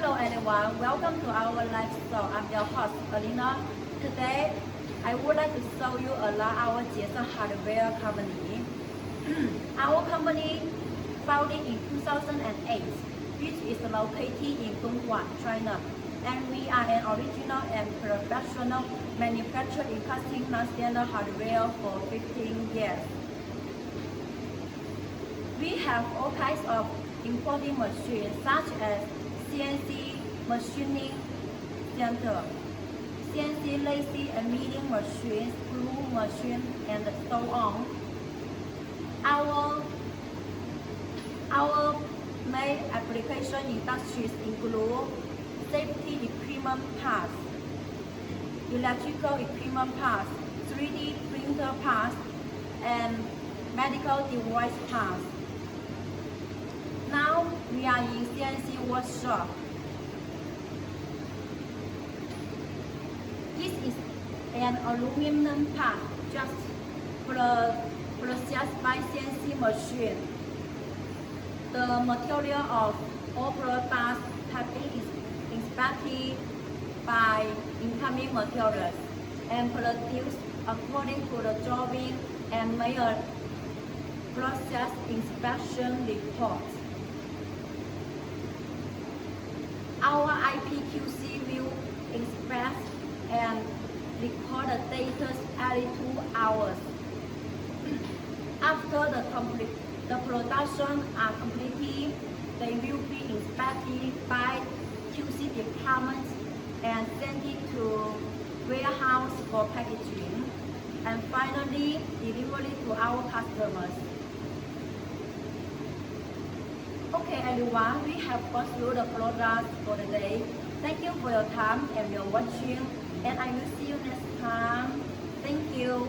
Hello everyone, welcome to our live show. I'm your host, Alina. Today, I would like to show you around our Jiesheng hardware company. Our company founded in 2008, which is located in Dongguan, China. And we are an original and professional manufacturer in casting non-standard hardware for 15 years. We have all kinds of importing machines such as CNC machining center, CNC laser and milling machines, glue machine, and so on. Our main application industries include safety equipment parts, electrical equipment parts, 3D printer parts, and medical device parts. Now we are in CNC workshop. This is an aluminum part just processed by CNC machine. The material of all products have been inspected by incoming materials and produced according to the drawing and made a process inspection report. Our IPQC will inspect and record the data every 2 hours. After the production are completed, they will be inspected by QC department and sent it to warehouse for packaging, and finally delivered to our customers. Okay everyone, we have gone through the products for the day. Thank you for your time and your watching, and I will see you next time. Thank you.